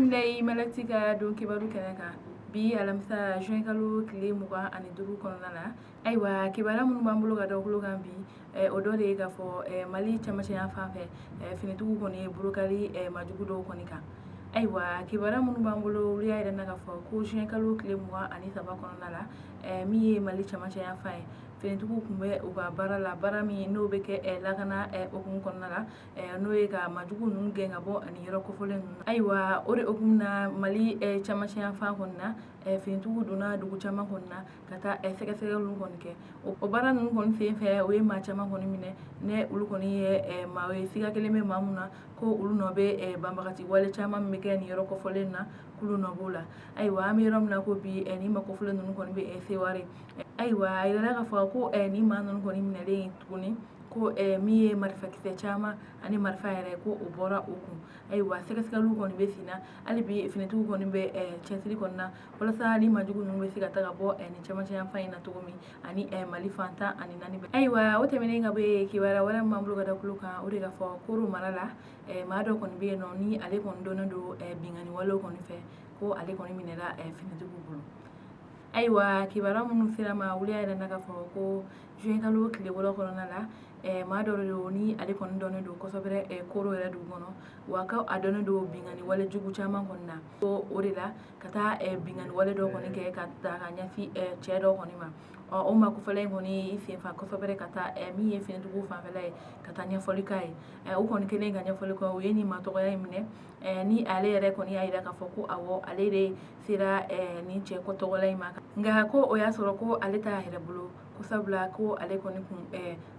Bismillahi malatika don kibaru kɛnɛ kan bi alamisa juin kalo tile 25 kɔnɔna la ayiwa kibara minnu b'an bolo ka da kulo kan bi o dɔ de ye k'a fɔ Mali cɛmancɛya fan fɛ finitigiw kɔni ye bolokali majugu dɔw kɔni kan ayiwa kibara minnu b'an bolo olu y'a yirɛ na k'a fɔ ko juin kalo tile 23 kɔnɔna la min ye Mali cɛmancɛya fan ye finitigiw tun bɛ u ka baara la baara min n'o bɛ kɛ lakana hukumu kɔnɔna la n'o ye ka majugu ninnu gɛn ka bɔ ani yɔrɔ kofɔlen ninnu ayiwa o de hukumu na Mali cɛmancɛya fan kɔni na finitigiw donna dugu caman kɔni na ka taa sɛgɛsɛgɛliw kɔni kɛ o baara ninnu kɔni sen fɛ o ye maa caman kɔni minɛ ne olu kɔni ye maa ye siga kelen bɛ maa mun na ko olu nɔ bɛ banbagati wale caman min bɛ kɛ nin yɔrɔ kofɔlen na k'olu nɔ b'o la ayiwa an bɛ yɔrɔ min na ko bi nin maa kofɔlen ninnu kɔni bɛ Seware ayiwa a yirala k'a fɔ ko nin maa ninnu kɔni minɛlen tuguni ko min ye marifakisɛ caman ani marifa yɛrɛ ko o bɔra o kun ayiwa sɛgɛsɛgɛliw kɔni bɛ sen na hali bi finitigiw kɔni bɛ cɛsiri kɔni na walasa ni majugu ninnu bɛ se ka taga bɔ nin cɛmancɛya fan in na cogo min ani Mali fan 14 bɛɛ ayiwa o tɛmɛnen ka bɔ yen kibaruya wɛrɛ min b'an bolo ka da kulo kan o de k'a fɔ Koro mara la maa dɔ kɔni bɛ yen nɔ ni ale kɔni dɔnnen don binkani walew kɔni fɛ ko ale kɔni minɛla finitigiw bolo ayiwa kibaruya minnu sera ma olu y'a yirɛ na k'a fɔ ko juin kalo tile 7 kɔnɔna la maa dɔ de don ni ale kɔni dɔnnen don kosɛbɛ Koro yɛrɛ dugu kɔnɔ wa ko a dɔnnen don binkani wale jugu caman kɔni na ko o de la ka taa binkani wale dɔ kɔni kɛ ka ta ka ɲɛsin cɛ dɔ kɔni ma o ma kofɔla in kɔni senfa kosɛbɛ ka taa min ye finitigiw fanfɛla ye ka taa ɲɛfɔli k'a ye o kɔni kɛlen ka ɲɛfɔli kɛ o ye nin maa tɔgɔya in minɛ ni ale yɛrɛ kɔni y'a yira k'a fɔ ko awɔ ale de sera nin cɛ tɔgɔla in ma nka ko o y'a sɔrɔ ko ale t'a yɛrɛ bolo ko sabula ko ale kɔni kun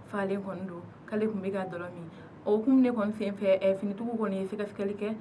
falen kɔni don k'ale kun bɛ ka dɔlɔ min o hukumu de kɔni sen fɛ finitigiw kɔni ye sɛgɛsɛgɛli kɛ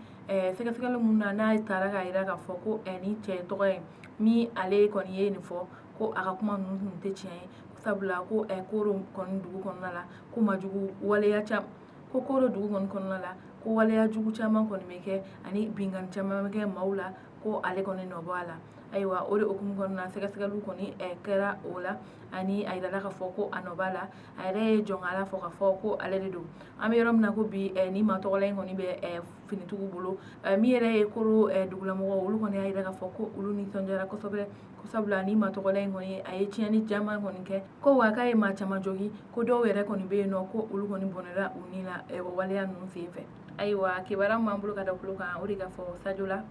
sɛgɛsɛgɛli mun na n'a taara k'a yira k'a fɔ ko nin cɛ tɔgɔ ye min ale kɔni ye nin fɔ ko a ka kuma ninnu tun tɛ tiɲɛ ye sabula ko Koro kɔni dugu kɔnɔna la ko majugu waleya caman ko Koro dugu kɔni kɔnɔna la ko waleya jugu caman kɔni bɛ kɛ ani binkani caman bɛ kɛ maaw la ko ale kɔni nɔ bɔ a la ayiwa o de hukumu kɔnɔna na sɛgɛsɛgɛliw kɔni kɛra o la ani a yirala k'a fɔ ko a nɔ b'a la a yɛrɛ ye jɔnkala fɔ k'a fɔ ko ale de don an bɛ yɔrɔ min na ko bi nin maa tɔgɔla in kɔni bɛ finitigiw bolo min yɛrɛ ye Koro dugulamɔgɔw olu kɔni y'a yira k'a fɔ ko olu nisɔndiyara kosɛbɛ sabula nin maa tɔgɔla in kɔni a ye tiɲɛni caman kɔni kɛ ko wa k'a ye maa caman jogin ko dɔw yɛrɛ kɔni bɛ yen nɔ ko olu kɔni bɔnɛra u ni la o waleya ninnu sen fɛ ayiwa kibaruya min b'an bolo ka da kulo kan o de k'a fɔ Sajo la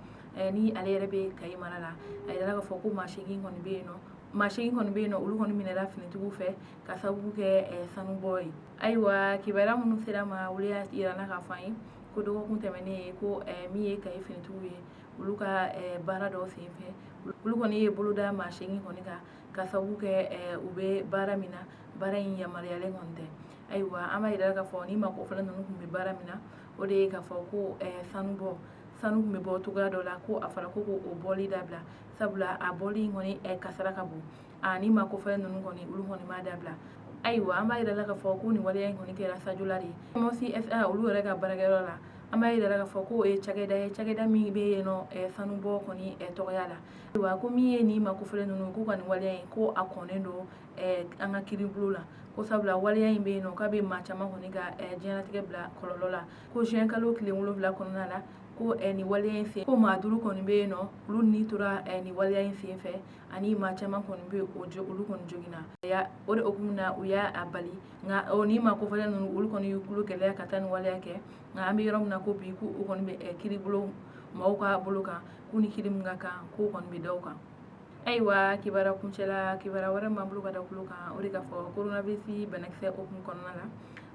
ni ale yɛrɛ bɛ Kayi mara la a yirala k'a fɔ ko maa 8 kɔni bɛ yen nɔ maa 8 kɔni bɛ yen nɔ olu kɔni minɛla finitigiw fɛ ka sababu kɛ sanubɔ ye ayiwa kibaruya minnu sera ma olu y'a yirɛ na k'a fɔ an ye ko dɔgɔkun tɛmɛnen ye ko min ye Kayi finitigiw ye olu ka baara dɔ sen fɛ olu kɔni ye boloda maa 8 kɔni kan ka sababu kɛ u bɛ baara min na baara in yamaruyalen kɔni tɛ ayiwa an b'a yirɛ k'a fɔ ni maa kofɔlen ninnu tun bɛ baara min na o de ye k'a fɔ ko sanu tun bɛ bɔ cogoya dɔ la ko a fɔra ko o bɔli dabila sabula a bɔli in kɔni kasara ka bon ni maa kofɔlen ninnu kɔni olu kɔni m'a dabila ayiwa an b'a yirɛ k'a fɔ ko nin waleya in kɔni kɛra Sajo la de ye MOSI-SA olu yɛrɛ ka baarakɛyɔrɔ la an b'a yirɛ k'a fɔ ko o ye cakɛda min bɛ yen nɔ sanubɔ kɔni tɔgɔya la ayiwa ko min ye nin maa kofɔlen ninnu k'u ka nin waleya in ko a kɔnnen don an ka kiiribulon na ko sabula waleya in bɛ yen nɔ k'a bɛ maa caman kɔni ka diɲɛlatigɛ bila kɔlɔlɔ la ko juin kalo tile 7 kɔnɔna la ko nin waleya in sen ko maa 5 kɔni bɛ yen nɔ olu ni tora nin waleya in sen fɛ ani maa caman kɔni bɛ olu kɔni joginna o de hukumu na u y'a bali nka ni maa kofɔlen ninnu olu kɔni y'u tulo gɛlɛya ka taa nin waleya kɛ nka an bɛ yɔrɔ min na ko bi k'u kɔni bɛ kiiribulon maaw ka bolo kan k'u ni kiiri min ka kan k'o kɔni bɛ da u kan ayiwa kibaruya kuncɛla kibaruya wɛrɛ b'an bolo ka da kulo kan o de k'a fɔ coronavirus banakisɛ hukumu kɔnɔna la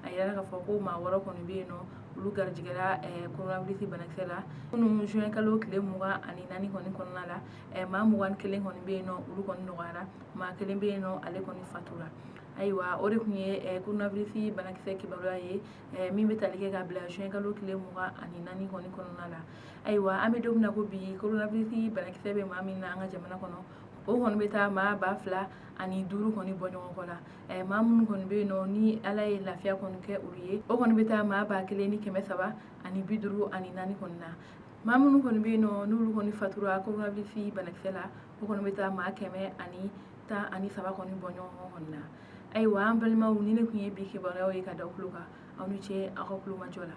a yirala k'a fɔ ko maa 6 kɔni bɛ yen nɔ olu garijɛgɛra coronavirus banakisɛ la kunun juin kalo tile 24 kɔni kɔnɔna la maa 21 kɔni bɛ yen nɔ olu kɔni nɔgɔyara maa 1 bɛ yen nɔ ale kɔni fatura ayiwa o de tun ye coronavirus banakisɛ kibaruya ye min bɛ tali kɛ ka bila juin kalo tile 24 kɔni kɔnɔna la ayiwa an bɛ don min na ko bi coronavirus banakisɛ bɛ maa min na an ka jamana kɔnɔ o kɔni bɛ taa maa 2,005 kɔni bɔ ɲɔgɔn kɔ la maa minnu kɔni bɛ yen nɔ ni ala ye lafiya kɔni kɛ olu ye o kɔni bɛ taa maa 1,354 kɔni na maa minnu kɔni bɛ yen nɔ n'olu kɔni fatura coronavirus banakisɛ la o kɔni bɛ taa maa 113 kɔni bɔ ɲɔgɔn kɔni na ayiwa an balimaw ni ne tun ye bi kibaruyaw ye ka da kulo kan aw ni ce aw ka kulomajɔ la